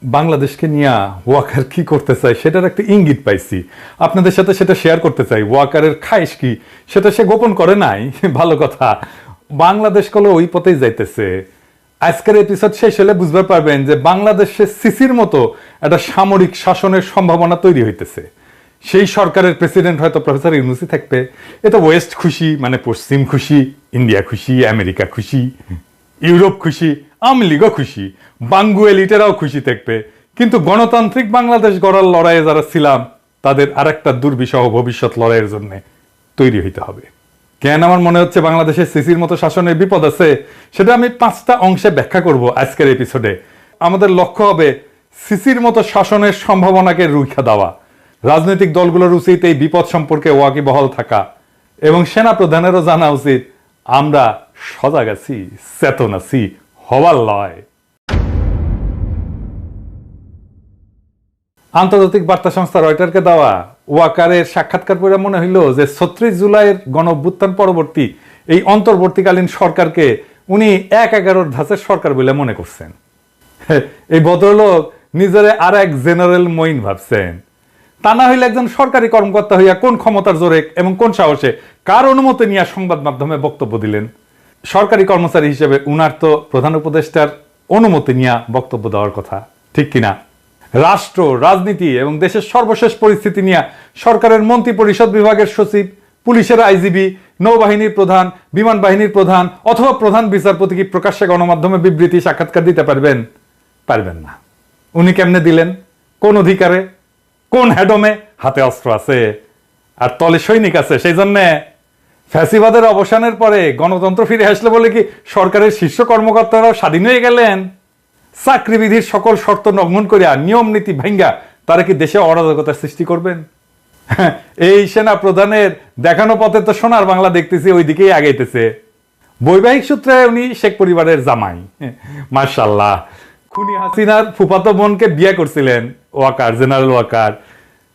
বাংলাদেশকে নিয়ে ওয়াকার কি করতে চায় সেটার একটা ইঙ্গিত পাইছি, আপনাদের সাথে সেটা শেয়ার করতে চাই। ওয়াকারের খাইশ কি সেটা সে গোপন করে নাই, ভালো কথা। বাংলাদেশ কলে ওই পথেই যাইতেছে। আজকের এপিসোড শেষ হলে বুঝতে পারবেন যে বাংলাদেশে সিসির মতো একটা সামরিক শাসনের সম্ভাবনা তৈরি হইতেছে। সেই সরকারের প্রেসিডেন্ট হয়তো প্রফেসর ইউনূসই থাকবে। এটা ওয়েস্ট খুশি, মানে পশ্চিম খুশি, ইন্ডিয়া খুশি, আমেরিকা খুশি, ইউরোপ খুশি, আওয়ামী লীগও খুশি, বাঙ্গু এলিটেরাও খুশি থাকবে। কিন্তু গণতান্ত্রিক বাংলাদেশ গড়ার লড়াইয়ে যারা ছিলাম তাদের আরেকটা দুর্বিষহ ভবিষ্যৎ লড়াইয়ের জন্য তৈরি হইতে হবে। কেন আমার মনে হচ্ছে বাংলাদেশের সিসির মতো শাসনের বিপদ আছে, সেটা আমি 5টা অংশে ব্যাখ্যা করব আজকের এপিসোডে। আমাদের লক্ষ্য হবে সিসির মতো শাসনের সম্ভাবনাকে রুখে দেওয়া। রাজনৈতিক দলগুলোর উচিত এই বিপদ সম্পর্কে ওয়াকিবহাল থাকা, এবং সেনা প্রধানেরও জানা উচিত আমরা সজাগ আছি, চেতন আছি, হওয়ার লয়। আন্তর্জাতিক বার্তা সংস্থা রয়টারকে দেওয়া ওয়াকারের সাক্ষাৎকার পড়ে মনে হইল যে 36 জুলাইয়ের গণ অভ্যুত্থান পরবর্তী এই অন্তর্বর্তীকালীন সরকারকে উনি 1/11 ধাঁচের সরকার বলে মনে করছেন। এই ভদ্রলোক নিজেরে আর এক জেনারেল মঈন ভাবছেন। তা না হইলে একজন সরকারি কর্মকর্তা হইয়া কোন ক্ষমতার জোরে এবং কোন সাহসে কার অনুমতি নিয়ে সংবাদ মাধ্যমে বক্তব্য দিলেন? সরকারি কর্মচারী হিসেবে উনার তো প্রধান উপদেষ্টার অনুমতি নিয়ে বক্তব্য দেওয়ার কথা, ঠিক কিনা? রাষ্ট্র, রাজনীতি এবং দেশের সর্বশেষ পরিস্থিতি নিয়ে সরকারের মন্ত্রী পরিষদ বিভাগের সচিব, পুলিশের আইজিবি, নৌবাহিনীর প্রধান, বিমান বাহিনীর প্রধান অথবা প্রধান বিচারপতি কি প্রকাশ্যে গণমাধ্যমে বিবৃতি, সাক্ষাৎকার দিতে পারবেন? পারবেন না। উনি কেমনে দিলেন? কোন অধিকারে? কোন হেডমে? হাতে অস্ত্র আছে আর তলে সৈনিক আছে। সেই জন্য ফ্যাসিবাদের অবসানের পরে গণতন্ত্র ফিরে আসলে বলে কি সরকারের শীর্ষ কর্মকর্তারাও স্বাধীন হয়ে গেলেন? চাকরিবিধির সকল শর্ত লঙ্ঘন করিয়া, নিয়ম নীতি ভাঙ্গা তারা কি দেশে অরাজকতার সৃষ্টি করবেন? এই সেনা প্রধানের দেখানো পথে তো সোনার বাংলা দেখতেছি ওই দিকেই আগাইতেছে। বৈবাহিক সূত্রে উনি শেখ পরিবারের জামাই, মাশাআল্লাহ। খুনি হাসিনার ফুফাতো বোনকে বিয়ে করছিলেন ওয়াকার, জেনারেল ওয়াকার।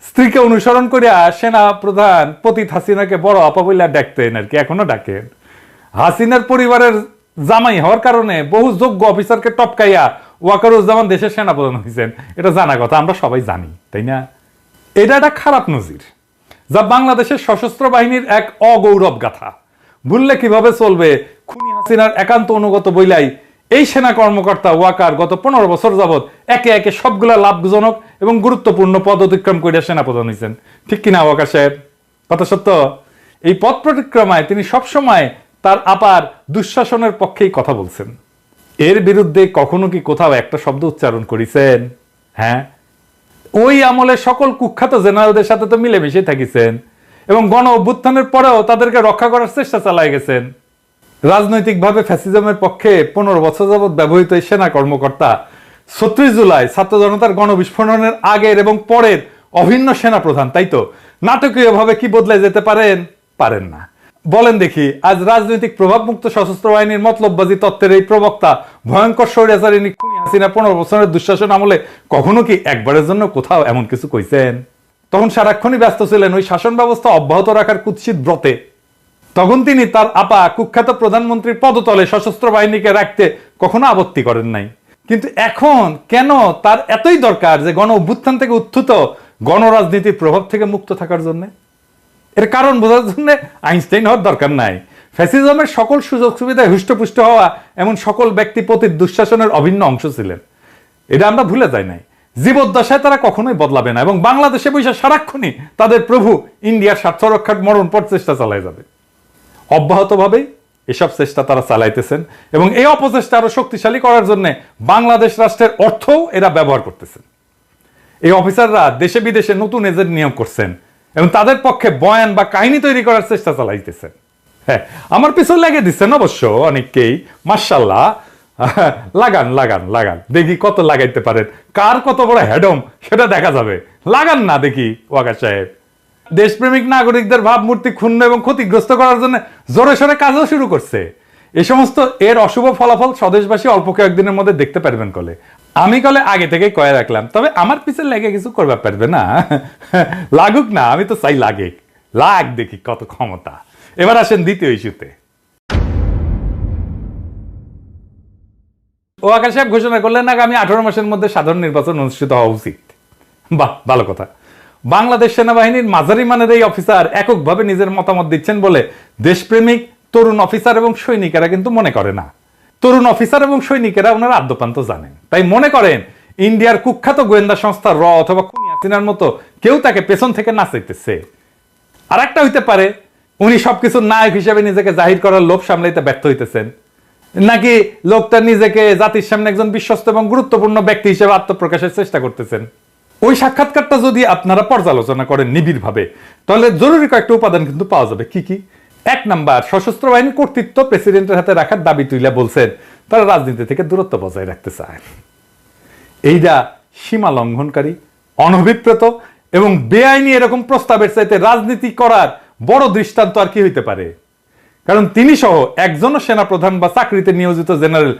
স্ত্রীকে অনুসরণ করিয়া সেনা প্রধান পতিত হাসিনাকে বড় আপা বইলা ডাকতেন আর কি, এখনো ডাকেন। হাসিনার পরিবারের জামাই হওয়ার কারণে বহু যোগ্য অফিসারকে টপকাইয়া ওয়াকারুজ্জামান দেশের সেনাপ্রধান হয়েছেন। এটা জানা কথা, আমরা সবাই জানি, তাই না? এটা একটা খারাপ নজির, যা বাংলাদেশের সশস্ত্র বাহিনীর এক অগৌরব গাথা। ভুললে কিভাবে চলবে? খুনি হাসিনার একান্ত অনুগত বইলাই এই সেনা কর্মকর্তা ওয়াকার গত 15 বছর যাবৎ একে একে সবগুলা লাভজনক এবং গুরুত্বপূর্ণ পদ অতিক্রম করে সেনাপ্রধান হয়েছেন, ঠিক কিনা ওয়াকার সাহেব? কথা সত্য। এই পথ পরিক্রমায় তিনি সবসময় তার আপার দুঃশাসনের পক্ষেই কথা বলছেন। এর বিরুদ্ধে কখনো কি কোথাও একটা শব্দ উচ্চারণ করেছেন? হ্যাঁ, ওই আমলে সকল কুখ্যাত জেনারেলদের সাথে তো মিলেমিশে থাকিছেন এবং গণ অভ্যুত্থানের পরেও তাদেরকে রক্ষা করার চেষ্টা চালায় গেছেন। রাজনৈতিকভাবে ফ্যাসিজমের পক্ষে 15 বছর যাবৎ ব্যবহৃত এই সেনা কর্মকর্তা 36 জুলাই ছাত্র জনতার গণবিস্ফোরণের আগের এবং পরের অভিন্ন সেনা প্রধান, তাই তো? নাটকীয়ভাবে কি বদলে যেতে পারেন? পারেন না। বলেন দেখি, আজ রাজনৈতিক প্রভাবমুক্ত সশস্ত্র বাহিনীর মতলববাজি তত্ত্বের এই প্রবক্তা ভয়ঙ্কর স্বৈরাচারিণী খুনি হাসিনা 15 বছরের দুঃশাসন আমলে কখনো কি একবারের জন্য কোথাও এমন কিছু কইছেন? তখন সারাক্ষণই ব্যস্ত ছিলেন ওই শাসন ব্যবস্থা অব্যাহত রাখার কুৎসিত ব্রতে। তখন তিনি তার আপা কুখ্যাত প্রধানমন্ত্রীর পদতলে সশস্ত্র বাহিনীকে রাখতে কখনো আপত্তি করেন নাই। কিন্তু এখন কেন তার এতই দরকার যে গণ অভ্যুত্থান থেকে উত্থিত গণরাজনীতির প্রভাব থেকে মুক্ত থাকার জন্য? এর কারণ বোঝার জন্য আইনস্টাইন হওয়ার দরকার নাই। ফ্যাসিজমের সকল সুযোগ সুবিধায় হুষ্টপুষ্ট হওয়া এমন সকল ব্যক্তি প্রতি দুঃশাসনের অভিন্ন অংশ ছিলেন, এটা আমরা ভুলে যাই নাই। জীবদ্দশায় তারা কখনোই বদলাবে না এবং বাংলাদেশে বসে সারাক্ষণই তাদের প্রভু ইন্ডিয়ার স্বার্থ রক্ষার মরণপট চেষ্টা চালায় যাবে। অব্যাহতভাবেই এসব চেষ্টা তারা চালাইতেছেন এবং এই অপচেষ্টা আরো শক্তিশালী করার জন্য বাংলাদেশ রাষ্ট্রের অর্থও এরা ব্যবহার করতেছেন। এই অফিসাররা দেশে বিদেশে নতুন এজেন্ট নিয়োগ করছেন এবং তাদের পক্ষে বয়ান বা কাহিনী তৈরি করার চেষ্টা চালাইতেছেন। হ্যাঁ, আমার পিছনে লেগে দিচ্ছেন অবশ্য অনেককেই, মাশাআল্লাহ। লাগান লাগান লাগান, দেখি কত লাগাইতে পারেন, কার কত বড় হেডম সেটা দেখা যাবে। লাগান না দেখি ওয়াকার সাহেব। দেশপ্রেমিক নাগরিকদের ভাবমূর্তি ক্ষুণ্ণ এবং ক্ষতিগ্রস্ত করার জন্য জোরে সোরে কাজও শুরু করছে। এই সমস্ত এর অশুভ ফলাফল স্বদেশবাসী অল্প কয়েকদিনের মধ্যে দেখতে পারবেন কলে। আমি কলে আগে থেকে কয়ে রাখলাম, তবে আমার পিছনে লেগে কিছু করবে পারবে না। লাগুক না, আমি তো চাই লাগে, লাগ দেখি কত ক্ষমতা। এবার আসেন দ্বিতীয় ইস্যুতে। ওয়াকার সাহেব ঘোষণা করলেন আগামী 18 মাসের মধ্যে সাধারণ নির্বাচন অনুষ্ঠিত হওয়া উচিত। বাহ, ভালো কথা। বাংলাদেশ সেনাবাহিনীর মাঝারি মানের এই অফিসার এককভাবে নিজের মতামত দিচ্ছেন বলে দেশপ্রেমিক তরুণ অফিসার এবং সৈনিকেরা কিন্তু মনে করে না। তরুণ অফিসার এবং সৈনিকেরা ওনারা আদ্যপান্ত জানেন, তাই মনে করেন ইন্ডিয়ার কুখ্যাত গোয়েন্দা সংস্থা র অথবা খুনি হাসিনার মতো কেউ তাকে পেছন থেকে নাচাইতেছে। আর একটা হইতে পারে উনি সবকিছু নায়ক হিসেবে নিজেকে জাহির করার লোভ সামলাইতে ব্যর্থ হইতেছেন, নাকি লোকটা নিজেকে জাতির সামনে একজন বিশ্বস্ত এবং গুরুত্বপূর্ণ ব্যক্তি হিসেবে আত্মপ্রকাশের চেষ্টা করতেছেন। ওই সাক্ষাৎকারটা যদি আপনারা পর্যালোচনা করেন নিবিড় ভাবে, তাহলে জরুরি কয়েকটা উপাদান কিন্তু পাওয়া যাবে। কি কি? 1 নাম্বার, সশস্ত্র বাহিনীর কর্তৃত্ব প্রেসিডেন্টের হাতে রাখার দাবি তুলে বলছেন তারা রাজনীতি থেকে দূরত্ব বজায় রাখতে চায়। এইটা সীমা লঙ্ঘনকারী, অনভিপ্রেত এবং বেআইনি এরকম প্রস্তাবের চাইতে রাজনীতি করার বড় দৃষ্টান্ত আর কি হইতে পারে? কারণ তিনি সহ একজনও সেনাপ্রধান বা চাকরিতে নিয়োজিত জেনারেল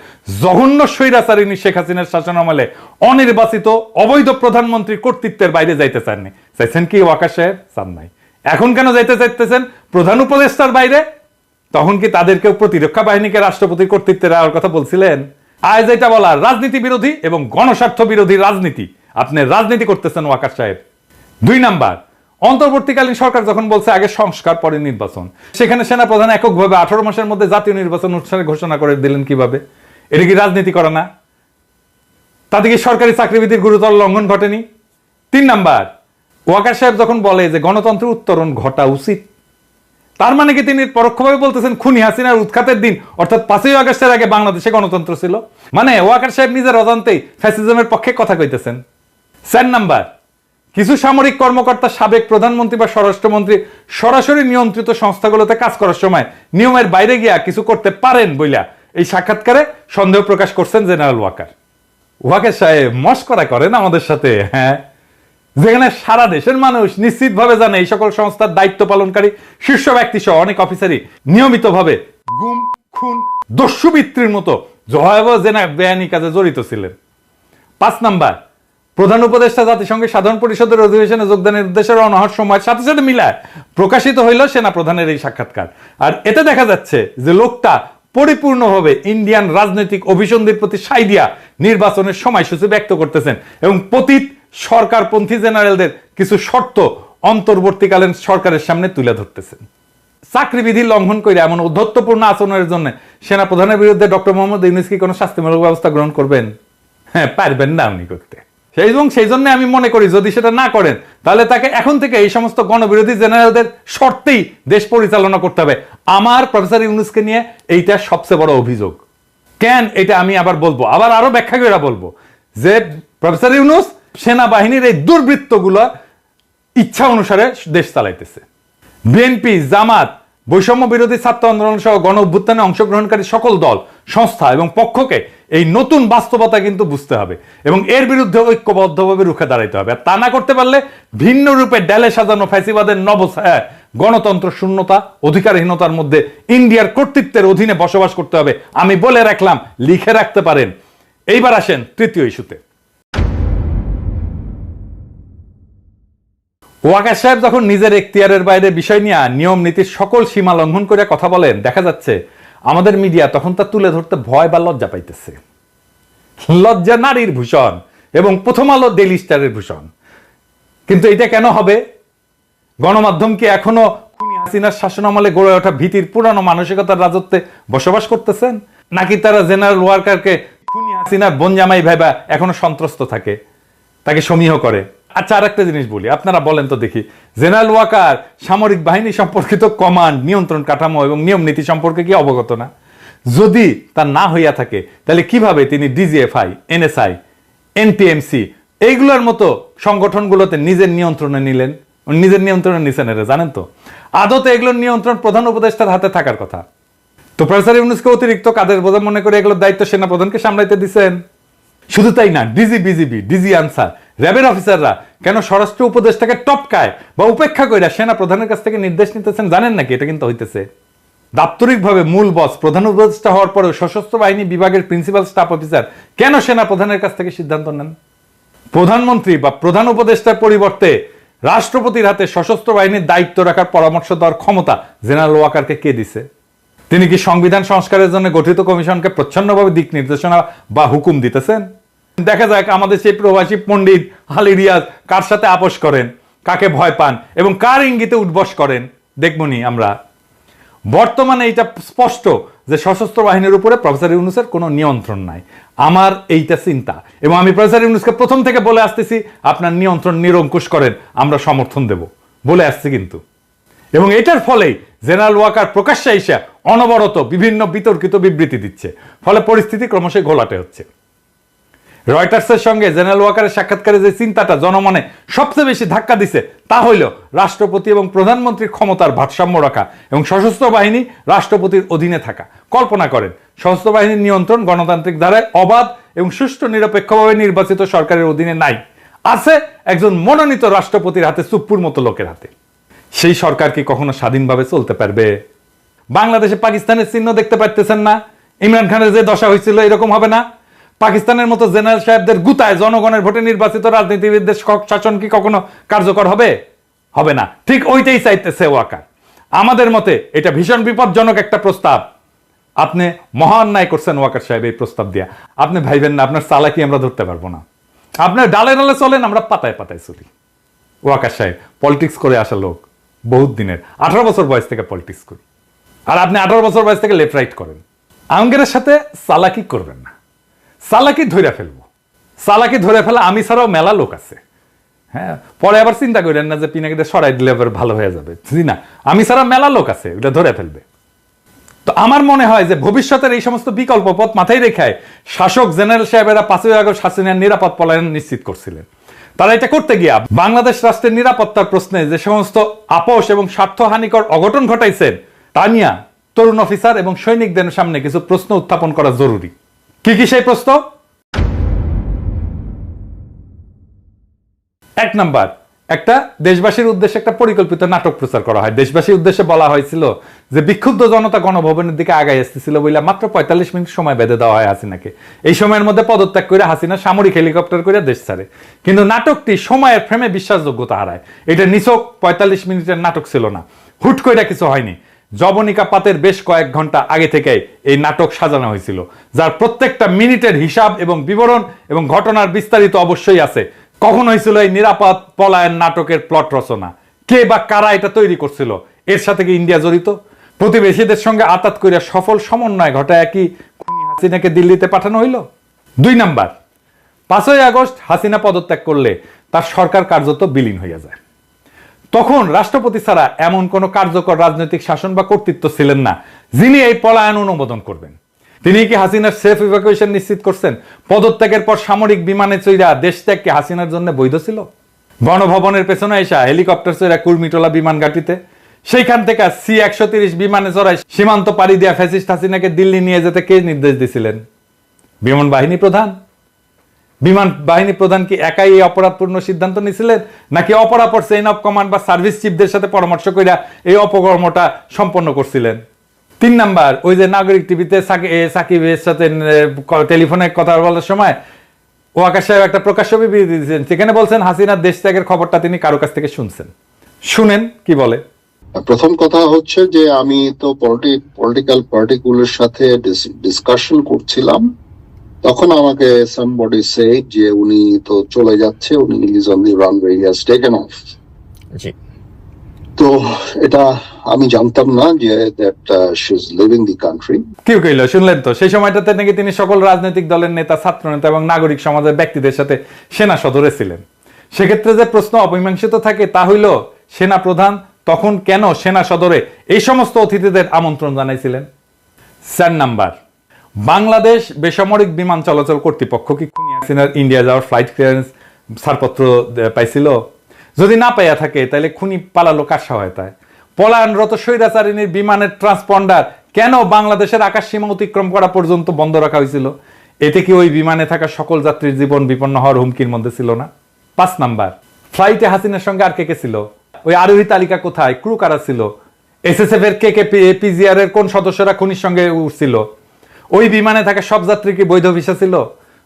জঘন্য স্বৈরাচারিণী শেখ হাসিনার শাসনামলে অনির্বাচিত অবৈধ প্রধানমন্ত্রীর কর্তৃত্বের বাইরে যাইতে চাননি। চাইছেন কি ওয়াকার সাহেব? চান নাই। এখন কেন যাইতে চাইতেছেন প্রধান উপদেষ্টার বাইরে? তখন কি তাদেরকেও প্রতিরক্ষা বাহিনীকে রাষ্ট্রপতির কর্তৃত্বে দেওয়ার কথা বলছিলেন? আজ যেটা বলার রাজনীতি বিরোধী এবং গণস্বার্থ বিরোধী রাজনীতি, আপনি রাজনীতি করতেছেন ওয়াকার সাহেব। 2 নাম্বার, অন্তর্বর্তীকালীন সরকার যখন বলছে আগে সংস্কার পরে নির্বাচন, সেখানে সেনাপ্রধান এককভাবে 18 মাসের মধ্যে জাতীয় নির্বাচন অনুষ্ঠানের ঘোষণা করে দিলেন কিভাবে? এটা কি রাজনীতি করে না? তাতে কি সরকারি চাকরিবিধির গুরুতর লঙ্ঘন ঘটেনি? 3 নাম্বার, ওয়াকার সাহেব যখন বলে যে গণতন্ত্রের উত্তরণ ঘটা উচিত, তার মানে কি তিনি পরোক্ষভাবে বলতেছেন খুনি হাসিনার উৎখাতের দিন অর্থাৎ 5ই আগস্টের আগে বাংলাদেশে গণতন্ত্র ছিল? মানে ওয়াকার সাহেব নিজের অজান্তেই ফ্যাসিজমের পক্ষে কথা কইতেছেন। 4 নাম্বার, কিছু সামরিক কর্মকর্তা সাবেক প্রধানমন্ত্রী বা স্বরাষ্ট্রমন্ত্রী সরাসরি নিয়ন্ত্রিত সংস্থাগুলোতে কাজ করার সময় নিয়মের বাইরে গিয়া কিছু করতে পারেন বইলা এই সাক্ষাৎকারে সন্দেহ প্রকাশ করছেন জেনারেল ওয়াকার। ওয়াকার সাহেব মস্করা করেন আমাদের সাথে, হ্যাঁ, যেখানে সারা দেশের মানুষ নিশ্চিতভাবে জানে এই সকল সংস্থার দায়িত্ব পালনকারী শীর্ষ ব্যক্তি সহ অনেক অফিসারই নিয়মিতভাবে গুম, খুন, দস্যুবৃত্তির মতো ভয়াবহ বেআইনি কাজে জড়িত ছিলেন। 5 নাম্বার, প্রধান উপদেষ্টা জাতিসংঘের সাধারণ পরিষদের অধিবেশনে যোগদানের উদ্দেশ্যে রওনা হওয়ার সময় সাথে সাথে মিলায় প্রকাশিত হইল সেনা প্রধানের এই সাক্ষাৎকার। আর এতে দেখা যাচ্ছে যে লোকটা পরিপূর্ণভাবে ইন্ডিয়ান রাজনৈতিক অভিসন্ধির প্রতি সাই দিয়া নির্বাচনের সময়সূচি ব্যক্ত করতেছেন এবং পতিত সরকারপন্থী জেনারেলদের কিছু শর্ত অন্তর্বর্তীকালীন সরকারের সামনে তুলে ধরতেছেন। চাকরিবিধি লঙ্ঘন করে এমন ঔদ্ধত্যপূর্ণ আচরণের জন্য সেনা প্রধানের বিরুদ্ধে ডক্টর মোহাম্মদ ইউনূস কি কোনো শাস্তিমূলক ব্যবস্থা গ্রহণ করবেন? হ্যাঁ, পারবেন না উনি করতে। সেই জন্য আমি মনে করি যদি সেটা না করেন তাহলে তাকে এখন থেকে এই সমস্ত গণবিরোধী জেনারেলদের শর্তেই দেশ পরিচালনা করতে হবে। আমার প্রফেসর ইউনূসকে নিয়ে এইটা সবচেয়ে বড় অভিযোগ। কেন এটা আমি আবার বলবো, আবার আরো ব্যাখ্যা করে বলবো যে প্রফেসর ইউনূস সেনাবাহিনীর এই দুর্বৃত্তগুলো ইচ্ছা অনুসারে দেশ চালাইতেছে। বিএনপি, জামাত, বৈষম্য বিরোধী ছাত্র আন্দোলন সহ গণ অভ্যুত্থানে অংশগ্রহণকারী সকল দল, সংস্থা এবং পক্ষকে এই নতুন বাস্তবতা কিন্তু বুঝতে হবে এবং এর বিরুদ্ধে ঐক্যবদ্ধভাবে রুখে দাঁড়াইতে হবে। আর তা না করতে পারলে ভিন্ন রূপে ডেলে সাজানো ফ্যাসিবাদের নবছায়া গণতন্ত্র শূন্যতা, অধিকারহীনতার মধ্যে ইন্ডিয়ার কর্তৃত্বের অধীনে বসবাস করতে হবে। আমি বলে রাখলাম, লিখে রাখতে পারেন। এইবার আসেন তৃতীয় ইস্যুতে। ওয়াকার সাহেব যখন নিজের এখতিয়ারের বাইরে বিষয় নিয়ে নিয়ম নীতির সকল সীমা লঙ্ঘন করে কথা বলেন, দেখা যাচ্ছে আমাদের মিডিয়া তখন তা তুলে ধরতে ভয় বা লজ্জা পাইতেছে। লজ্জা নারীর ভূষণ এবং প্রথম আলো, ডেইলি স্টারের ভূষণ। কিন্তু এটা কেন হবে? গণমাধ্যম কি এখনো খুনি হাসিনার শাসনামলে গড়ে ওঠা ভীতির পুরানো মানসিকতার রাজত্বে বসবাস করতেছেন, নাকি তারা জেনারেল ওয়াকারকে খুনি হাসিনার বনজামাই ভাইবা এখনো সন্ত্রস্ত থাকে, তাকে সমীহ করে? আচ্ছা, আর একটা জিনিস বলি, আপনারা বলেন তো দেখি, জেনারেল ওয়াকার সামরিক বাহিনী সম্পর্কিত কমান্ড, নিয়ন্ত্রণ কাঠামো এবং নিয়ম নীতি সম্পর্কে কি অবগত না? যদি তা না হইয়া থাকে তাহলে কিভাবে তিনি ডিজিএফআই, এনএসআই, এনটিএমসি এইগুলোর মতো সংগঠনগুলোতে নিজের নিয়ন্ত্রণে নিলেন? নিজের নিয়ন্ত্রণে নিছেন এরা জানেন তো? আদতে এগুলোর নিয়ন্ত্রণ প্রধান উপদেষ্টার হাতে থাকার কথা। তো প্রফেসর ইউনূসকে অতিরিক্ত কাদের বোঝা মনে করে এগুলোর দায়িত্ব সেনা প্রধানকে সামলাইতে দিচ্ছেন। শুধু তাই না, ডিজি, বিজিবি, ডিজি আনসার, র্যাবের অফিসাররা কেন স্বরাষ্ট্র উপদেষ্টাকে টপকায় বা উপেক্ষা করে সেনা প্রধানের কাছ থেকে নির্দেশ নিতেছেন জানেন নাকি? এটা কিন্তু হইতেছে। দাপ্তরিকভাবে মূল বস প্রধান উপদেষ্টা হওয়ার পরেও সশস্ত্র বাহিনী বিভাগের প্রিন্সিপাল স্টাফ অফিসার কেন সেনা প্রধানের কাছ থেকে সিদ্ধান্ত নেন? প্রধানমন্ত্রী বা প্রধান উপদেষ্টার পরিবর্তে রাষ্ট্রপতির হাতে সশস্ত্র বাহিনীর দায়িত্ব রাখার পরামর্শ দেওয়ার ক্ষমতা জেনারেল ওয়াকারকে কে দিছে? তিনি কি সংবিধান সংস্কারের জন্য গঠিত কমিশনকে প্রচ্ছন্নভাবে দিক নির্দেশনা বা হুকুম দিতেছেন? দেখা যাক আমাদের সেই প্রবাসী পণ্ডিত আলী রিয়াজ কার সাথে আপোষ করেন, কাকে ভয় পান এবং কার ইঙ্গিতে উঠবস করেন, দেখবনি আমরা। বর্তমানে এটা স্পষ্ট যে সশস্ত্র বাহিনীর উপরে প্রফেসর ইউনূসের কোনো নিয়ন্ত্রণ নাই। আমার এইটা চিন্তা, এবং আমি প্রফেসর ইউনূসকে প্রথম থেকে বলে আসতেছি, আপনার নিয়ন্ত্রণ নিরঙ্কুশ করেন, আমরা সমর্থন দেব বলে আসছি কিন্তু। এবং এটার ফলেই জেনারেল ওয়াকার প্রকাশ্যে এসে অনবরত বিভিন্ন বিতর্কিত বিবৃতি দিচ্ছে, ফলে পরিস্থিতি ক্রমশই ঘোলাটে হচ্ছে। রয়টার্সের সঙ্গে জেনারেল ওয়াকারের সাক্ষাৎকারে যে চিন্তাটা জনমনে সবচেয়ে বেশি ধাক্কা দিছে তা হইল রাষ্ট্রপতি এবং প্রধানমন্ত্রীর ক্ষমতার ভারসাম্য রাখা এবং সশস্ত্র বাহিনী রাষ্ট্রপতির অধীনে থাকা। কল্পনা করেন, সশস্ত্র বাহিনীর নিয়ন্ত্রণ গণতান্ত্রিক ধারায় অবাধ এবং সুষ্ঠু নিরপেক্ষভাবে নির্বাচিত সরকারের অধীনে নাই, আছে একজন মনোনীত রাষ্ট্রপতির হাতে, চুপ্পুর মতো লোকের হাতে। সেই সরকার কি কখনো স্বাধীনভাবে চলতে পারবে? বাংলাদেশে পাকিস্তানের চিহ্ন দেখতে পারতেছেন না? ইমরান খানের যে দশা হয়েছিল এরকম হবে না? পাকিস্তানের মতো জেনারেল সাহেবদের গুতায় জনগণের ভোটে নির্বাচিত রাজনীতিবিদদের শাসন কি কখনো কার্যকর হবে? হবে না। ঠিক ওইটাই চাইতেছে ওয়াকার। আমাদের মতে এটা ভীষণ বিপজ্জনক একটা প্রস্তাব। আপনি মহা অন্যায় করছেন ওয়াকার সাহেব এই প্রস্তাব দিয়া। আপনি ভাইবেন না আপনার চালাকি আমরা ধরতে পারবো না। আপনার ডালে ডালে চলেন, আমরা পাতায় পাতায় চলি। ওয়াকার সাহেব পলিটিক্স করে আসা লোক, বহুত দিনের, 18 বছর বয়স থেকে পলিটিক্স করি, আর আপনি 18 বছর বয়স থেকে লেফট রাইট করেন। আঙ্গেরের সাথে চালাকি করবেন না, চালাকি ধরে ফেলবো। চালাকি ধরে ফেলা আমি ছাড়াও মেলা লোক আছে। হ্যাঁ, পরে আবার চিন্তা করেন না যে পিনাকিতে সরাই দিলে আবার ভালো হয়ে যাবে। জি না, আমি ছাড়া মেলা লোক আছে, ওটা ধরে ফেলবে। তো আমার মনে হয় যে ভবিষ্যতের এই সমস্ত বিকল্প পথ মাথায় রেখে শাসক জেনারেল সাহেবেরা 5ই আগস্ট হাসিনার নিরাপদ পলায়ন নিশ্চিত করছিলেন। তারা এটা করতে গিয়া বাংলাদেশ রাষ্ট্রের নিরাপত্তার প্রশ্নে যে সমস্ত আপোষ এবং স্বার্থহানিকর অঘটন ঘটাইছেন তা নিয়ে তরুণ অফিসার এবং সৈনিকদের সামনে কিছু প্রশ্ন উত্থাপন করা জরুরি। কি কি সেই প্রশ্ন? 1 নাম্বার, একটা দেশবাসীর উদ্দেশ্যে একটা পরিকল্পিত নাটক প্রচার করা হয়। দেশবাসীর উদ্দেশ্যে বলা হয়েছিল যে বিক্ষুব্ধ জনতা গণভবনের দিকে আগায় আসতেছিল বলে মাত্র 45 মিনিট সময় বেঁধে দেওয়া হয় হাসিনাকে। এই সময়ের মধ্যে পদত্যাগ করে হাসিনা সামরিক হেলিকপ্টার করে দেশ ছাড়ে। কিন্তু নাটকটি সময়ের ফ্রেমে বিশ্বাসযোগ্যতা হারায়। এটা নিছক 45 মিনিটের নাটক ছিল না, হুট করে কিছু হয়নি। জবনিকা পাতের বেশ কয়েক ঘন্টা আগে থেকে এই নাটক সাজানো হয়েছিল, যার প্রত্যেকটা মিনিটের হিসাব এবং বিবরণ এবং ঘটনার বিস্তারিত অবশ্যই আছে। কখন হয়েছিল এই নিরাপদ পলায়ন নাটকের প্লট রচনা? কে বা কারা এটা তৈরি করছিল? এর সাথে কি ইন্ডিয়া জড়িত? প্রতিবেশীদের সঙ্গে আতাত করিয়া সফল সমন্বয় ঘটায় কি খুনি হাসিনাকে দিল্লিতে পাঠানো হইল? 2 নাম্বার, 5ই আগস্ট হাসিনা পদত্যাগ করলে তার সরকার কার্যত বিলীন হইয়া যায়। তখন রাষ্ট্রপতি ছাড়া এমন কোন কার্যকর রাজনৈতিক শাসন বা কর্তৃত্ব ছিলেন না যিনি এই পলায়ন অনুমোদন করবেন। তিনি কি হাসিনার সেফ ইভাকুয়েশন নিশ্চিত করছেন? পদত্যাগের পর সামরিক বিমানে চইরা দেশ ত্যাগ কি হাসিনার জন্য বৈধ ছিল? গণভবনের পেছনে এসা হেলিকপ্টার চইরা কুর্মিটোলা বিমান ঘাটিতে, সেইখান থেকে C-130 বিমানে চড়াই সীমান্ত পাড়ি দিয়া ফ্যাসিস্ট হাসিনাকে দিল্লি নিয়ে যেতে কে নির্দেশ দিয়েছিলেন? বিমান বাহিনী প্রধান। বিমান বাহিনী প্রধান কি একাই এই অপরাধপূর্ণ সিদ্ধান্ত নিয়েছিলেন, নাকি অপরাপর চেইন অফ কমান্ড বা সার্ভিস চিফদের সাথে পরামর্শ কইরা এই অপকর্মটা সম্পন্ন করছিলেন? 3 নাম্বার, ওই যে নাগরিক টিভিতে সাকিবের সাথে টেলিফোনে কথা বলার সময় ওয়াকার সাহেব একটা প্রকাশ্য বিবৃতি দিয়েছেন, সেখানে বলছেন হাসিনার দেশ ত্যাগের খবরটা তিনি কারো কাছ থেকে শুনছেন। শুনেন কি বলে। প্রথম কথা হচ্ছে যে আমি তো পলিটিক্যাল পার্টিগুলোর সাথে ডিসকাশন করছিলাম, তখন আমাকে somebody said যে উনি তো চলে যাচ্ছে, উনি is on the runway, he has taken off. জি, তো এটা আমি জানতাম না যে that she is leaving the country. কেউ কইল, শুনলেন তো? সেই সময়টাতে নাকি তিনি সকল রাজনৈতিক দলের নেতা, ছাত্র নেতা এবং নাগরিক সমাজের ব্যক্তিদের সাথে সেনা সদরে ছিলেন। সেক্ষেত্রে যে প্রশ্ন অমীমাংসিত থাকে তা হইল, সেনা প্রধান তখন কেন সেনা সদরে এই সমস্ত অতিথিদের আমন্ত্রণ জানাইছিলেন? 4 নাম্বার, বাংলাদেশ বেসামরিক বিমান চলাচল কর্তৃপক্ষ কি খুনি হাসিনার ইন্ডিয়া যাওয়ার ফ্লাইট ক্লিয়ারেন্স ছাড়পত্র পাইছিল? যদি না পাইয়া থাকে তাহলে খুনি পালালো কার সহায়তায়? পলায়নরত স্বৈরাচারিণীর বিমানের ট্রান্সপন্ডার কেন বাংলাদেশের আকাশ সীমা অতিক্রম করা পর্যন্ত বন্ধ রাখা হয়েছিল? এতে কি ওই বিমানে থাকা সকল যাত্রীর জীবন বিপন্ন হওয়ার হুমকির মধ্যে ছিল না? 5 নাম্বার, ফ্লাইটে হাসিনার সঙ্গে আর কে কে ছিল? ওই আরোহী তালিকা কোথায়? ক্রু কারা ছিল? SSF এর কে PGR এর কোন সদস্যরা খুনির সঙ্গে উঠছিল? ওই বিমানে থাকা সব যাত্রী কি বৈধ ভিসা ছিল?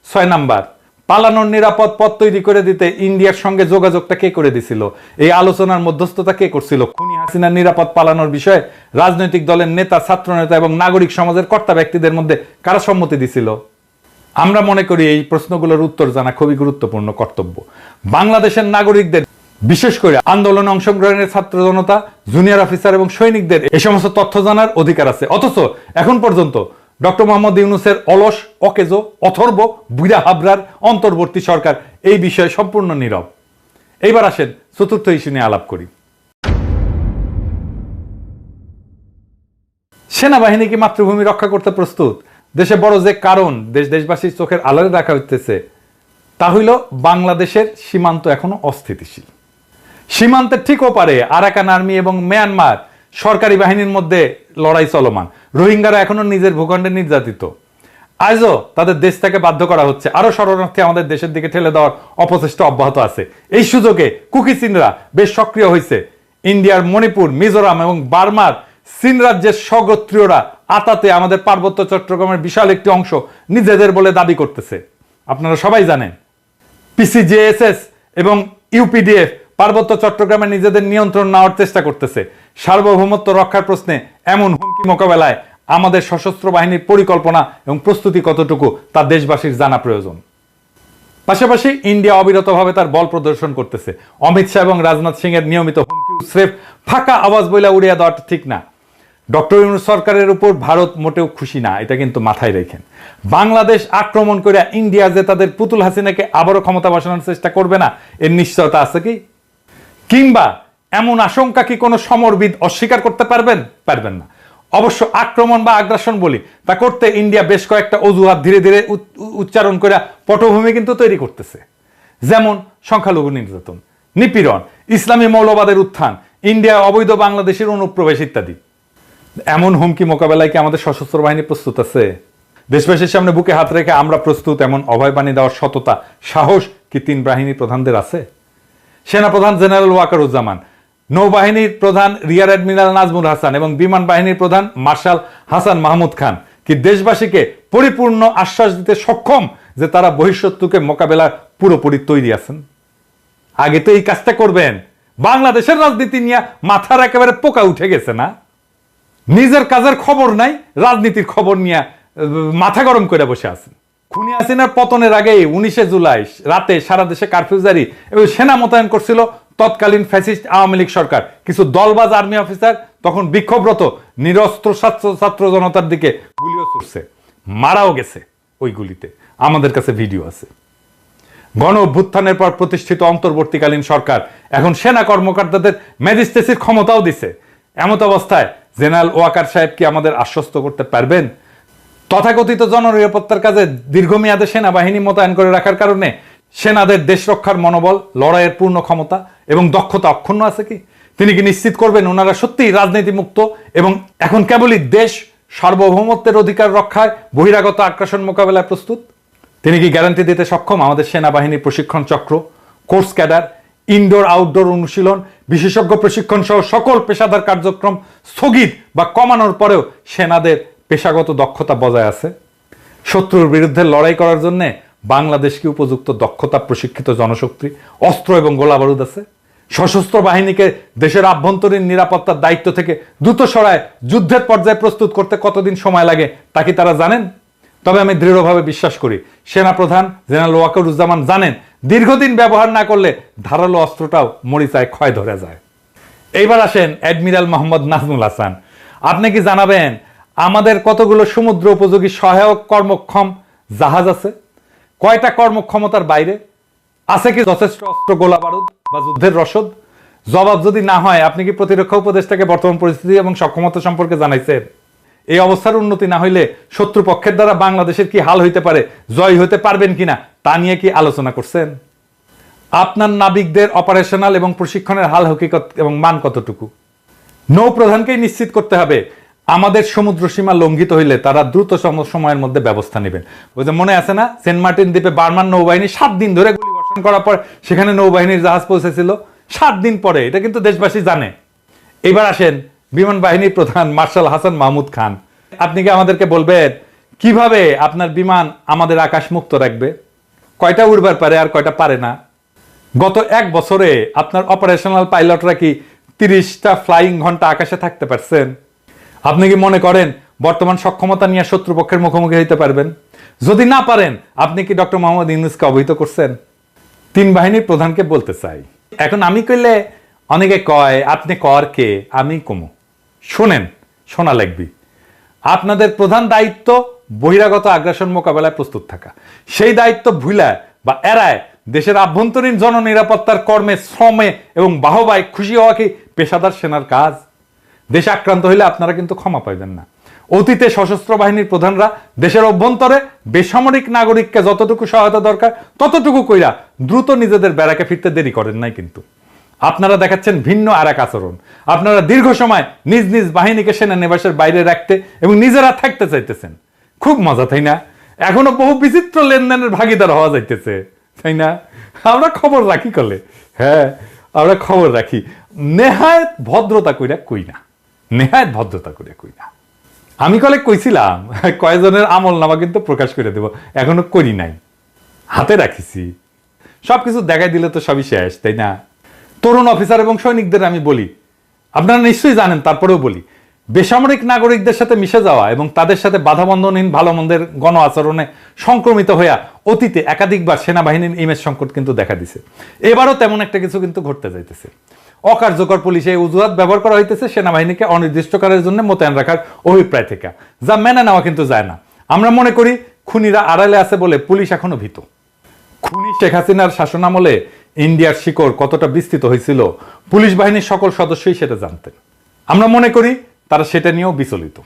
6 নাম্বার, পালানোর নিরাপদ পথ তৈরি করে দিতে ইন্ডিয়ার সঙ্গে যোগাযোগটা কে করে দিছিল? এই আলোচনার মধ্যস্থতা কে করছিল? খুনি হাসিনার নিরাপদ পালানোর বিষয়ে রাজনৈতিক দলের নেতা, ছাত্র নেতা এবং নাগরিক সমাজের কর্তা ব্যক্তিদের মধ্যে কারা সম্মতি দিছিল? আমরা মনে করি এই প্রশ্নগুলোর উত্তর জানা খুবই গুরুত্বপূর্ণ কর্তব্য। বাংলাদেশের নাগরিকদের, বিশেষ করে আন্দোলনে অংশগ্রহণের ছাত্র জনতা, জুনিয়র অফিসার এবং সৈনিকদের এই সমস্ত তথ্য জানার অধিকার আছে। অথচ এখন পর্যন্ত ডক্টর মোহাম্মদ ইউনূসের অলস, অকেজো, অথর্ব, বুড়া হাবরার অন্তর্বর্তী সরকার এই বিষয়ে সম্পূর্ণ নীরব। এইবার আসেন চতুর্থ ইস্যু নিয়ে আলাপ করি। সেনাবাহিনী কি মাতৃভূমি রক্ষা করতে প্রস্তুত? দেশে বড় যে কারণ দেশবাসীর চোখের আড়ালে রাখা হইতেছে তা হইল বাংলাদেশের সীমান্ত এখনো অস্থিতিশীল। সীমান্তের ঠিক ওপারে আরাকান আর্মি এবং মিয়ানমার সরকারি বাহিনীর মধ্যে লড়াই চলমান। রোহিঙ্গারা এখনো নিজের ভূখণ্ডে নির্যাতিত। আজও তাদের দেশ থেকে বাধ্য করা হচ্ছে। আরো শরণার্থী আমাদের দেশের দিকে ঠেলে দেওয়ার অপচেষ্টা অব্যাহত আছে। এই সুযোগে কুকি চীনরা বেশ সক্রিয় হয়েছে। ইন্ডিয়ার মণিপুর, মিজোরাম এবং বার্মার চীন রাজ্যের স্বগোত্রীয়রা আতাতে আমাদের পার্বত্য চট্টগ্রামের বিশাল একটি অংশ নিজেদের বলে দাবি করতেছে। আপনারা সবাই জানেন পিসিজেএসএস এবং ইউপিডিএফ পার্বত্য চট্টগ্রামে নিজেদের নিয়ন্ত্রণ নেওয়ার চেষ্টা করতেছে। সার্বভৌমত্ব রক্ষার প্রশ্নে এমন হুমকি মোকাবেলায় আমাদের সশস্ত্র বাহিনীর পরিকল্পনা এবং প্রস্তুতি কতটুকু তা দেশবাসীর জানা প্রয়োজন। পাশাপাশি ইন্ডিয়া অবিরতভাবে তার বল প্রদর্শন করতেছে। অমিত শাহ এবং রাজনাথ সিং এর নিয়মিত হুমকি স্রেফ ফাঁকা আওয়াজ বইলা উড়িয়ে দেওয়াটা ঠিক না। ডক্টর ইউনূস সরকারের উপর ভারত মোটেও খুশি না, এটা কিন্তু মাথায় রেখেন। বাংলাদেশ আক্রমণ করে ইন্ডিয়া যে তাদের পুতুল হাসিনাকে আবারও ক্ষমতা বসানোর চেষ্টা করবে না এর নিশ্চয়তা আছে কি? কিংবা এমন আশঙ্কা কি কোনো সমরবিদ অস্বীকার করতে পারবেন না। অবশ্য আক্রমণ বা আগ্রাসন বলি তা করতে ইন্ডিয়া বেশ কয়েকটা অজুহাত ধীরে ধীরে উচ্চারণ করে পটভূমি কিন্তু তৈরি করতেছে। যেমন সংখ্যালঘু নির্যাতন, নিপীড়ন, ইসলামী মৌলবাদের উত্থান, ইন্ডিয়া অবৈধ বাংলাদেশের অনুপ্রবেশ ইত্যাদি। এমন হুমকি মোকাবেলায় কি আমাদের সশস্ত্র বাহিনী প্রস্তুত আছে? দেশবাসীর সামনে বুকে হাত রেখে আমরা প্রস্তুত এমন অভয় বাণী দেওয়ার সততা, সাহস কি তিন বাহিনী প্রধানদের আছে? সেনাপ্রধান জেনারেল ওয়াকারুজ্জামান, নৌবাহিনীর প্রধান রিয়ার অ্যাডমিরাল নাজমুল হাসান এবং বিমান বাহিনীর প্রধান মার্শাল হাসান মাহমুদ খান কি দেশবাসীকে পরিপূর্ণ আশ্বাস দিতে সক্ষম যে তারা বহিঃশত্রুকে মোকাবেলার পুরোপুরি তৈরি আছেন? আগে তো এই কাজটা করবেন। বাংলাদেশের রাজনীতি নিয়ে মাথার একেবারে পোকা উঠে গেছে না? নিজের কাজের খবর নাই, রাজনীতির খবর নিয়ে মাথা গরম করে বসে আছেন। খুনি হাসিনার পতনের আগে 19 জুলাই রাতে সারা দেশে কারফিউ জারি এবং সেনা মোতায়েন করছিল তৎকালীন ফ্যাসিস্ট আওয়ামী লীগ সরকার। কিছু দলবাজ আর্মি অফিসার তখন বিক্ষোভরত নিরস্ত্র ছাত্র জনতার দিকে গুলিও ছুটছে, মারাও গেছে ওই গুলিতে। আমাদের কাছে ভিডিও আছে। গণ অভ্যুত্থানের পর প্রতিষ্ঠিত অন্তর্বর্তীকালীন সরকার এখন সেনা কর্মকর্তাদের ম্যাজিস্ট্রেসির ক্ষমতাও দিছে। এমত অবস্থায় জেনারেল ওয়াকার সাহেব কি আমাদের আশ্বস্ত করতে পারবেন তথাকথিত জননিরাপত্তার কাজে দীর্ঘমেয়াদে সেনাবাহিনী মোতায়েন করে রাখার কারণে সেনাদের দেশ রক্ষার মনোবল, লড়াইয়ের পূর্ণ ক্ষমতা এবং দক্ষতা অক্ষুণ্ণ আছে কি? তিনি কি নিশ্চিত করবেন ওনারা সত্যিই রাজনীতি মুক্ত এবং এখন কেবলই দেশ সার্বভৌমত্বের অধিকার রক্ষায় বহিরাগত আগ্রাসন মোকাবেলায় প্রস্তুত? তিনি কি গ্যারান্টি দিতে সক্ষম আমাদের সেনাবাহিনীর প্রশিক্ষণ চক্র, কোর্স ক্যাডার, ইনডোর আউটডোর অনুশীলন, বিশেষজ্ঞ প্রশিক্ষণ সহ সকল পেশাদার কার্যক্রম স্থগিত বা কমানোর পরেও সেনাদের পেশাগত দক্ষতা বজায় আছে? শত্রুর বিরুদ্ধে লড়াই করার জন্য বাংলাদেশ কি উপযুক্ত দক্ষতা, প্রশিক্ষিত জনশক্তি, অস্ত্র এবং গোলাবারুদ আছে? সশস্ত্র বাহিনীকে দেশের আভ্যন্তরীণ নিরাপত্তার দায়িত্ব থেকে দ্রুত সরায় যুদ্ধের পর্যায়ে প্রস্তুত করতে কতদিন সময় লাগে তা কি তারা জানেন? তবে আমি দৃঢ়ভাবে বিশ্বাস করি সেনাপ্রধান জেনারেল ওয়াকারুজ্জামান জানেন দীর্ঘদিন ব্যবহার না করলে ধারালো অস্ত্রটাও মরিচায় ক্ষয় ধরে যায়। এইবার আসেন অ্যাডমিরাল মোহাম্মদ নাজমুল হাসান, আপনি কি জানাবেন আমাদের কতগুলো সমুদ্র উপযোগী সহায়ক কর্মক্ষম জাহাজ আছে? কয়টা কর্মক্ষমতার বাইরে আছে? কি যথেষ্ট অস্ত্র, গোলা বারুদ বা যুদ্ধের রসদ? জবাব যদি না হয় আপনি কি প্রতিরক্ষা উপদেষ্টাকে বর্তমান পরিস্থিতি এবং সক্ষমতা সম্পর্কে জানাইছেন? এই অবস্থার উন্নতি না হইলে শত্রুপক্ষের দ্বারা বাংলাদেশের কি হাল হইতে পারে, জয় হইতে পারবেন কিনা তা নিয়ে কি আলোচনা করছেন? আপনার নাবিকদের অপারেশনাল এবং প্রশিক্ষণের হাল হকিকত এবং মান কতটুকু? নৌপ্রধানকেই নিশ্চিত করতে হবে আমাদের সমুদ্র সীমা লঙ্ঘিত হইলে তারা দ্রুত সময়ের মধ্যে ব্যবস্থা নেবেন। ওই যে মনে আছে না, সেন্ট মার্টিন দ্বীপে বার্মান নৌবাহিনী 7 দিন ধরে গুলি বর্ষণ করার পর সেখানে নৌবাহিনীর জাহাজ পৌঁছেছিল 7 দিন পরে। এটা কিন্তু দেশবাসী জানে। এবার আসেন বিমান বাহিনীর প্রধান মার্শাল হাসান মাহমুদ খান, আপনি কি আমাদেরকে বলবেন কিভাবে আপনার বিমান আমাদের আকাশ মুক্ত রাখবে? কয়টা উড়বার পারে আর কয়টা পারে না? গত 1 বছরে আপনার অপারেশনাল পাইলটরা কি 30টা ফ্লাইং ঘন্টা আকাশে থাকতে পারছেন? আপনি কি মনে করেন বর্তমান সক্ষমতা নিয়ে শত্রুপক্ষের মুখোমুখি হইতে পারবেন? যদি না পারেন, আপনি কি ডক্টর মোহাম্মদ ইউনূসকে অবহিত করছেন? 3 বাহিনীর প্রধানকে বলতে চাই, এখন আমি কইলে অনেকে কয় আপনি কর কে, আমি কমু। শোনেন, শোনা লাগবি। আপনাদের প্রধান দায়িত্ব বহিরাগত আগ্রাসন মোকাবেলায় প্রস্তুত থাকা। সেই দায়িত্ব ভুলায় বা এড়ায় দেশের আভ্যন্তরীণ জননিরাপত্তার কর্মে, শ্রমে এবং বাহবায় খুশি হওয়া কি পেশাদার সেনার কাজ? দেশ আক্রান্ত হইলে আপনারা কিন্তু ক্ষমা পাইবেন না। অতীতে সশস্ত্র বাহিনীর প্রধানরা দেশের অভ্যন্তরে বেসামরিক নাগরিককে যতটুকু সহায়তা দরকার ততটুকু কইরা দ্রুত নিজেদের ব্যারাকে ফিরতে দেরি করেন নাই কিন্তু। আপনারা দেখাচ্ছেন ভিন্ন আর এক আচরণ। আপনারা দীর্ঘ সময় নিজ নিজ বাহিনীকে সেনানিবাসের বাইরে রাখতে এবং নিজেরা থাকতে চাইতেছেন। খুব মজা, তাই না? এখনো বহু বিচিত্র লেনদেনের ভাগিদার হওয়া যাইতেছে, তাই না? আমরা খবর রাখি কলে, হ্যাঁ আমরা খবর রাখি। নেহায়েত ভদ্রতা কইরা কই না, নেহায়েত ভদ্রতা কইরা কই না। আমি কলে কইছিলাম কয়েকজনের আমল নামা কিন্তু প্রকাশ করে দেব, এখনো করি নাই, হাতে রাখিছি। সবকিছু দেখাই দিলে তো সবই শেষ, তাই না? তরুণ অফিসার এবং সৈনিকদের আমি বলি, আপনারা নিশ্চয়ই জানেন, তারপরেও বলি, বেসামরিক নাগরিকদের সাথে মিশে যাওয়া এবং তাদের সাথে বাধাবন্ধনহীন ভালো মন্দের গণ আচরণে সংক্রমিত হইয়া অতীতে একাধিকবার সেনাবাহিনীর ইমেজ সংকট কিন্তু দেখা দিছে। এবারও তেমন একটা কিছু কিন্তু ঘটতে যাইতেছে। অকার্যকর পুলিশে অজুহাত ব্যবহার করা হইতেছে সেনাবাহিনীকে অনির্দিষ্টকালের জন্য মোতায়েন রাখার অভিপ্রায় থেকে, যা মেনে নেওয়া কিন্তু যায় না। আমরা মনে করি খুনিরা আড়ালে আছে বলে পুলিশ এখনো ভীত। খুনি শেখ হাসিনার শাসনামলে ইন্ডিয়ার শিকড় কতটা বিস্তৃত হয়েছিল পুলিশ বাহিনীর সকল সদস্যই সেটা জানতেন। আমরা মনে করি তারা সেটা নিয়েও বিচলিত।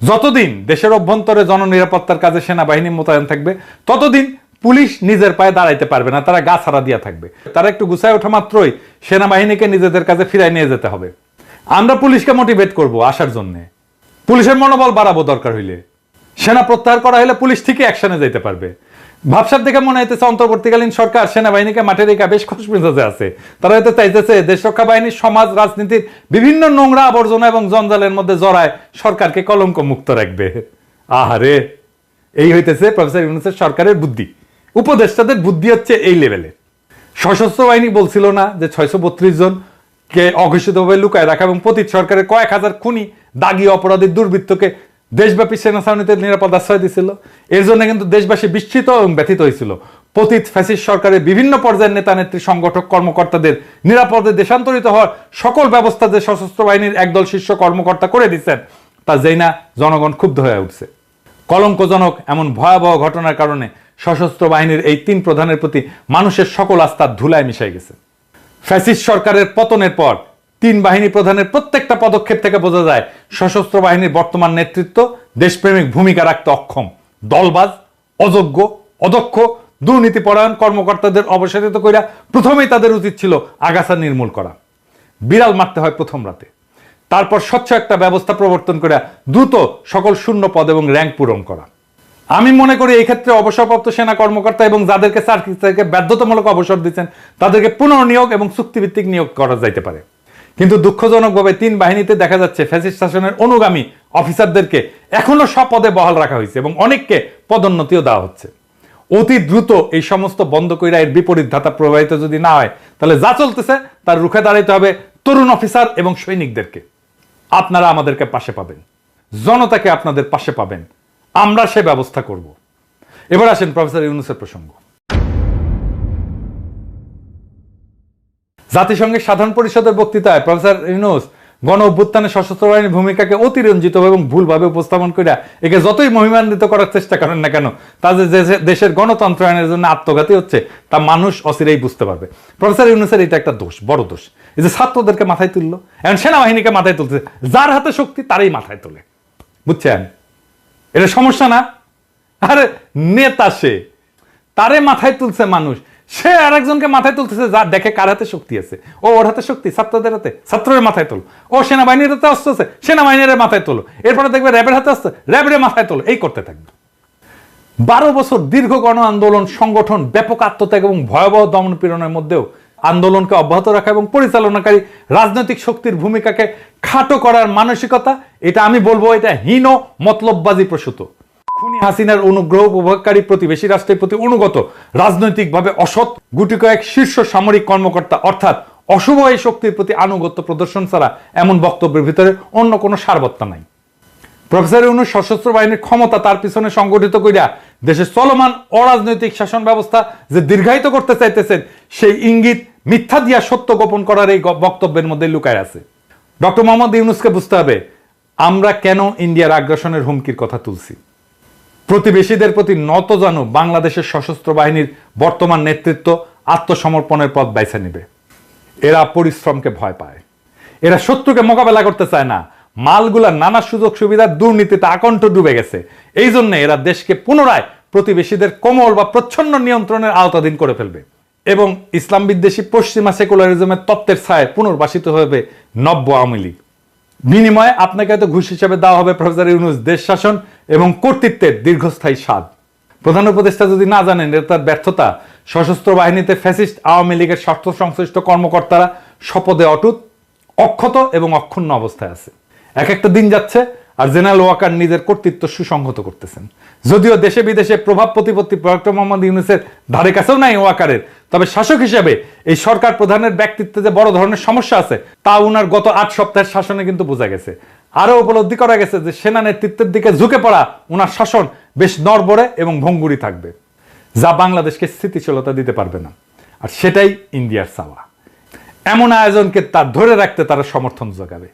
যতদিন দেশের অভ্যন্তরে জননিরাপত্তার কাজে সেনাবাহিনী মোতায়েন থাকবে ততদিন পুলিশ নিজের পায়ে দাঁড়াইতে পারবে না, তারা গা ছাড়া দিয়া থাকবে। তারা একটু গুছায় ওঠা মাত্রই সেনাবাহিনীকে নিজেদের কাছে ফিরাই নিয়ে যেতে হবে। আমরা পুলিশকে মোটিভেট করব আসার জন্য, পুলিশের মনোবল বাড়াবো দরকার হইলে। সেনা প্রত্যাহার করা হলে পুলিশ ঠিকই অ্যাকশনে যেতে পারবে। ভাবসাব দেখে মনে হইতেছে অন্তর্বর্তীকালীন সরকার সেনাবাহিনীকে মাঠে রেখা বেশ খুশ মেজাজে আছে। তারা হয়তো চাইতেছে দেশ রক্ষা বাহিনীর সমাজ রাজনীতির বিভিন্ন নোংরা আবর্জনা এবং জঞ্জালের মধ্যে জড়ায় সরকারকে কলঙ্ক মুক্ত রাখবে। আহারে, এই হইতেছে প্রফেসর ইউনূসের সরকারের বুদ্ধি। উপদেষ্টাদের বুদ্ধি হচ্ছে এই লেভেলে। সশস্ত্র বাহিনী বলছিল না যে 632 জনকে অঘোষিতভাবে লুকায় রাখা এবং পতিত সরকারের কয়েক হাজার খুনি, দাগী অপরাধী, দুর্বৃত্তকে দেশব্যাপী সেনা ছাউনিতে নিরাপদ আশ্রয় দিছিল। এর জন্য কিন্তু দেশবাসী বিস্মিত এবং ব্যথিত হয়েছিল। পতিত ফ্যাসিস্ট সরকারের বিভিন্ন পর্যায়ের নেতা নেত্রী, সংগঠক, কর্মকর্তাদের নিরাপদে দেশান্তরিত হওয়ার সকল ব্যবস্থা যে সশস্ত্র বাহিনীর একদল শীর্ষ কর্মকর্তা করে দিচ্ছেন তা যেই না জনগণ ক্ষুব্ধ হয়ে উঠছে। কলঙ্কজনক এমন ভয়াবহ ঘটনার কারণে সশস্ত্র বাহিনীর এই 3 প্রধানের প্রতি মানুষের সকল আস্থা ধুলায় মিশে গেছে। ফ্যাসিস্ট সরকারের পতনের পর 3 বাহিনী প্রধানের প্রত্যেকটা পদক্ষেপ থেকে বোঝা যায় সশস্ত্র বাহিনীর বর্তমান নেতৃত্ব দেশপ্রেমিক ভূমিকা রাখতে অক্ষম। দলবাজ, অযোগ্য, অদক্ষ, দুর্নীতিপরায়ণ কর্মকর্তাদের অবসারিত কইরা প্রথমেই তাদের উচিত ছিল আগাছা নির্মূল করা। বিড়াল মারতে হয় প্রথম রাতে, তারপর স্বচ্ছ একটা ব্যবস্থা প্রবর্তন করে দ্রুত সকল শূন্য পদ এবং র্যাঙ্ক পূরণ করা। আমি মনে করি এই ক্ষেত্রে অবসরপ্রাপ্ত সেনা কর্মকর্তা এবং যাদেরকে চাকরি থেকে বাধ্যতামূলক অবসর দিচ্ছেন তাদেরকে পুনর্নিয়োগ এবং চুক্তিভিত্তিক নিয়োগ করা যাইতে পারে। কিন্তু দুঃখজনকভাবে 3 বাহিনীতে দেখা যাচ্ছে ফ্যাসিস্ট শাসনের অনুগামী অফিসারদেরকে এখনো সব পদে বহাল রাখা হয়েছে এবং অনেককে পদোন্নতিও দেওয়া হচ্ছে। অতি দ্রুত এই সমস্ত বন্ধ কইরা এর বিপরীত ধাতা প্রবাহিত যদি না হয় তাহলে যা চলতেছে তার রুখে দাঁড়াইতে হবে তরুণ অফিসার এবং সৈনিকদেরকে। আপনারা আমাদেরকে পাশে পাবেন, জনতাকে আপনাদের পাশে পাবেন, আমরা সে ব্যবস্থা করব। এবার আসেন প্রফেসর ইউনূসের প্রসঙ্গ। জাতিসংঘের সাধারণ পরিষদের বক্তৃতায় প্রফেসর ইউনূস গণ অভ্যুত্থানে সশস্ত্র বাহিনীর ভূমিকাকে অতিরঞ্জিত এবং ভুলভাবে উপস্থাপন করে একে যতই মহিমান্বিত করার চেষ্টা করেন না কেন, তা যে দেশের গণতন্ত্রায়নের জন্য আত্মঘাতী হচ্ছে তা মানুষ অচিরেই বুঝতে পারবে। প্রফেসর ইউনূসের এটা একটা দোষ, বড় দোষ। এই যে ছাত্রদেরকে মাথায় তুললো, এখন সেনাবাহিনীকে মাথায় তুলছে, যার হাতে শক্তি তারই মাথায় তোলে, বুঝছেন? এটা সমস্যা না? আরে নেতা সে, তারে মাথায় তুলছে মানুষ, সে আরেকজনকে মাথায় তুলতেছে যা দেখে কার হাতে শক্তি আছে। ও ওর হাতে শক্তি, ছাত্রদের হাতে, ছাত্রের মাথায় তোলো। ও সেনাবাহিনীর হাতে অস্ত্র আছে, সেনাবাহিনীর মাথায় তোলো। এরপরে দেখবে র্যাবের হাতে আসছে, র্যাবের মাথায় তোলো। এই করতে থাকবে। 12 বছর দীর্ঘ গণ আন্দোলন সংগঠন, ব্যাপক আত্মত্যাগ এবং ভয়াবহ দমন পীড়নের মধ্যেও আন্দোলনকে অব্যাহত রাখা এবং পরিচালনাকারী রাজনৈতিক শক্তির ভূমিকাকে খাটো করার মানসিকতা, এটা আমি বলবো এটা হীন মতলববাজি প্রসূত। খুনি হাসিনার অনুগ্রহ উপভোগকারী প্রতিবেশী রাষ্ট্রের প্রতি অনুগত রাজনৈতিকভাবে অসৎ গুটি কয়েক শীর্ষ সামরিক কর্মকর্তা অর্থাৎ অশুভ এই শক্তির প্রতি আনুগত্য প্রদর্শন ছাড়া এমন বক্তব্যের ভিতরে অন্য কোনো সারবত্তা নাই। প্রফেসর ইউনূস সশস্ত্র বাহিনীর ক্ষমতা তার পিছনে সংগঠিত কইরা দেশের চলমান অরাজনৈতিক শাসন ব্যবস্থা যে দীর্ঘায়িত করতে চাইতেছেন সেই ইঙ্গিত মিথ্যা দিয়া সত্য গোপন করার এই বক্তব্যের মধ্যে লুকায় আছে। ডক্টর মোহাম্মদ ইউনূসকে বুঝতে হবে আমরা কেন ইন্ডিয়ার আগ্রাসনের হুমকির কথা তুলছি। প্রতিবেশীদের প্রতি নত জানু বাংলাদেশের সশস্ত্র বাহিনীর বর্তমান নেতৃত্ব আত্মসমর্পণের পথ বেছে নেবে। এরা পরিশ্রমকে ভয় পায়, এরা শত্রুকে মোকাবেলা করতে চায় না, মালগুলা নানা সুযোগ সুবিধার দুর্নীতিতে আকণ্ঠ ডুবে গেছে। এই জন্য এরা দেশকে পুনরায় প্রতিবেশীদের কোমল বা প্রচ্ছন্ন নিয়ন্ত্রণের আওতাধীন করে ফেলবে এবং ইসলাম বিদ্বেষী পশ্চিমা সেকুলারিজমের তত্ত্বের ছায় পুনর্বাসিত হবে নব্য আওয়ামী লীগ। বিনিময়ে আপনাকে হয়তো ঘুষ হিসেবে দেওয়া হবে প্রফেসর ইউনূস দেশ শাসন এবং কর্তৃত্বের দীর্ঘস্থায়ী স্বাদ। প্রধান উপদেষ্টা যদি না জানেন এটা তার ব্যর্থতা। সশস্ত্র বাহিনীতে ফ্যাসিস্ট আওয়ামী লীগের স্বার্থ সংশ্লিষ্ট কর্মকর্তারা শপথে অটুট, অক্ষত এবং অক্ষুণ্ণ অবস্থায় আছে। এক একটা দিন যাচ্ছে আর জেনারেল ওয়াকার নিজের কর্তৃত্ব সুসংহত করতেছেন। যদিও দেশে বিদেশে প্রভাব প্রতিপত্তি ডক্টর মোহাম্মদ ইউনূসের ধারে কাছেও নাই ওয়াকারের, তবে শাসক হিসেবে এই সরকার প্রধানের ব্যক্তিত্বে যে বড় ধরনের সমস্যা আছে তা উনার গত 8 সপ্তাহের শাসনে কিন্তু বোঝা গেছে। আরো উপলব্ধি করা গেছে যে সেনা নেতৃত্বের দিকে ঝুঁকে পড়া উনার শাসন বেশ নড়বড়ে এবং ভঙ্গুরি থাকবে, যা বাংলাদেশকে স্থিতিশীলতা দিতে পারবে না। আর সেটাই ইন্ডিয়ার চাওয়া। এমন আয়োজনকে তার ধরে রাখতে তারা সমর্থন যোগাবে।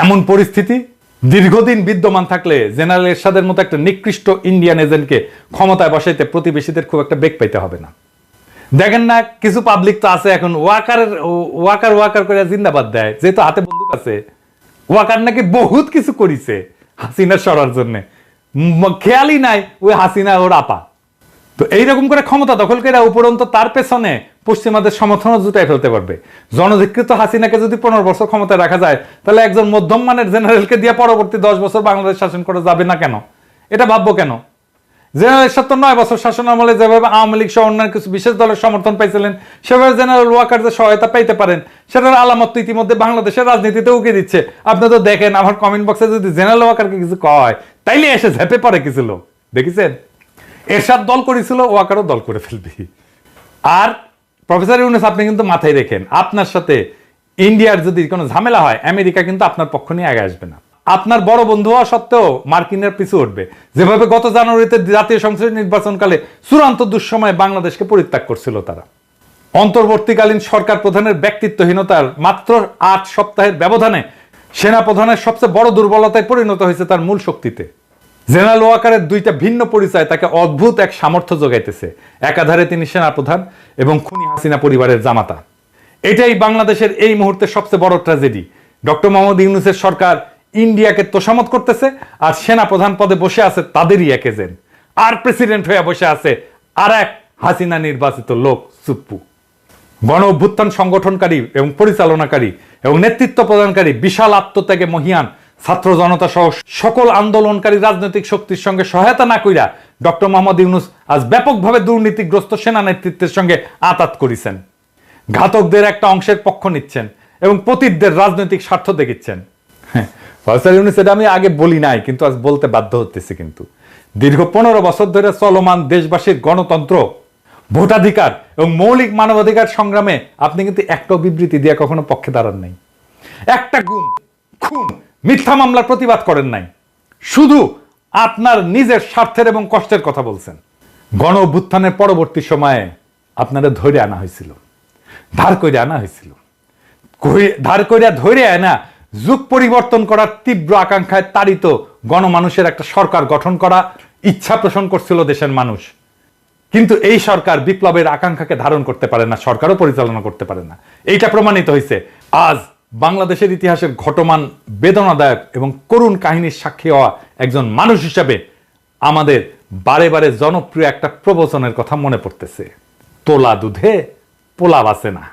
এমন পরিস্থিতি দীর্ঘদিন বিদ্যমান থাকলে জেনারেল এরশাদের মতো একটা নিকৃষ্ট ইন্ডিয়ান এজেন্টকে ক্ষমতায় বসাইতে প্রতিবেশীদের খুব একটা বেগ পাইতে হবে না। দেখেন না কিছু পাবলিক তো আছে এখন ওয়াকার করে জিন্দাবাদ দেয়, যেহেতু হাতে বন্দুক আছে। ওয়াকার নাকি বহুত কিছু করিছে হাসিনা সরার জন্য, খেয়ালই নাই ওই হাসিনা ওর আপা। তো এইরকম করে ক্ষমতা দখল করে উপরন্ত তার পেছনে পশ্চিমাদের সমর্থনও জুটাই ফেলতে পারবে। জনধিকৃত হাসিনাকে যদি 15 বছর ক্ষমতায় রাখা যায় তাহলে একজন মধ্যম মানের জেনারেলকে দিয়ে পরবর্তী 10 বছর বাংলাদেশ শাসন করা যাবে না কেন? এটা ভাববো কেন? জেনারেল 9 বছর শাসন আমলে যেভাবে আওয়ামী লীগ সহ অন্যান্য কিছু বিশেষ দলের সমর্থন পাইছিলেন সেভাবে জেনারেল ওয়াকার যে সহায়তা পাইতে পারেন সেটার আলামত তো ইতিমধ্যে বাংলাদেশের রাজনীতিতে উকে দিচ্ছে। আপনি তো দেখেন আমার কমেন্ট বক্সে যদি জেনারেল ওয়াকারকে কিছু কয় তাইলে এসে ঝেপে পড়ে কিছু লোক, দেখেছেন? এরশাদ দল করেছিল, ওয়াকারও দল করে ফেলবে। আর প্রফেসর ইউনূস আপনি কিন্তু মাথায় রেখেন, আপনার সাথে ইন্ডিয়ার যদি কোনো ঝামেলা হয় আমেরিকা কিন্তু আপনার পক্ষ নিয়ে আগে আসবে না। আপনার বড় বন্ধু হওয়া সত্ত্বেও মার্কিনের পিছু উঠবে। যেভাবে গত জানুয়ারিতে জাতীয় সংসদ নির্বাচনকালে চূড়ান্ত দুঃসময়ে বাংলাদেশকে পরিত্যাগ করছিল তারা। অন্তর্বর্তীকালীন সরকার প্রধানের ব্যক্তিত্বহীনতার মাত্র 8 সপ্তাহের ব্যবধানে সেনা প্রধানের সবচেয়ে বড় দুর্বলতায় পরিণত হয়েছে তার মূল শক্তিতে। জেনারেল ওয়াকারের দুইটা ভিন্ন পরিচয় তাকে অদ্ভুত এক সামর্থ্য যোগাইতেছে। একাধারে তিনি সেনাপ্রধান এবং খুনি হাসিনা পরিবারের জামাতা। এটাই বাংলাদেশের এই মুহূর্তে সবচেয়ে বড় ট্র্যাজেডি। ডক্টর মোহাম্মদ ইউনূসের সরকার ইন্ডিয়াকে তোষামত করতেছে আর সেনা প্রধান পদে বসে আছে তাদেরই এক এজেন্ট, আর প্রেসিডেন্ট হয়ে বসে আছে আর এক হাসিনা নির্বাচিত লোক সুপ্পু। গণ অভ্যুত্থান সংগঠনকারী এবং পরিচালনাকারী এবং নেতৃত্ব প্রদানকারী বিশাল আত্মত্যাগে মহিয়ান ছাত্র জনতা সহ সকল আন্দোলনকারী রাজনৈতিক শক্তির সঙ্গে সহায়তা না কইরা ডক্টর মোহাম্মদ ইউনূস আজ ব্যাপকভাবে দুর্নীতিগ্রস্ত সেনা নেতৃত্বের সঙ্গে আতাত করেছেন। ঘাতকদের একটা অংশের পক্ষ নিচ্ছেন এবং পতিতদের রাজনৈতিক স্বার্থ দেখিচ্ছেন। প্রফেসর ইউনূস এটা আমি আগে বলি নাই, কিন্তু আজ বলতে বাধ্য হতেছি। কিন্তু দীর্ঘ 15 বছর ধরে চলমান দেশবাসীর গণতন্ত্র, ভোটাধিকার এবং মৌলিক মানবাধিকার সংগ্রামে আপনি কিন্তু একটা বিবৃতি দিয়ে কখনো পক্ষে দাঁড়ান নাই, একটা গুম খুন মিথ্যা মামলার প্রতিবাদ করেন নাই, শুধু আপনার নিজের স্বার্থের এবং কষ্টের কথা বলছেন। গণ অভ্যুত্থানের পরবর্তী সময়ে আপনারা ধরে আনা হয়েছিল, ধার করে আনা হয়েছিল, ধার করে ধরে আনা যুগ পরিবর্তন করার তীব্র আকাঙ্ক্ষায় তাড়িত গণমানুষের একটা সরকার গঠন করা ইচ্ছা পোষণ করছিল দেশের মানুষ। কিন্তু এই সরকার বিপ্লবের আকাঙ্ক্ষাকে ধারণ করতে পারে না, সরকারও পরিচালনা করতে পারে না। এইটা প্রমাণিত হয়েছে আজ বাংলাদেশের ইতিহাসের ঘটমান বেদনাদায়ক এবং করুণ কাহিনীর সাক্ষী হওয়া একজন মানুষ হিসাবে আমাদের বারে বারে জনপ্রিয় একটা প্রবচনের কথা মনে পড়তেছে, তোলা দুধে পোলা বাসে না।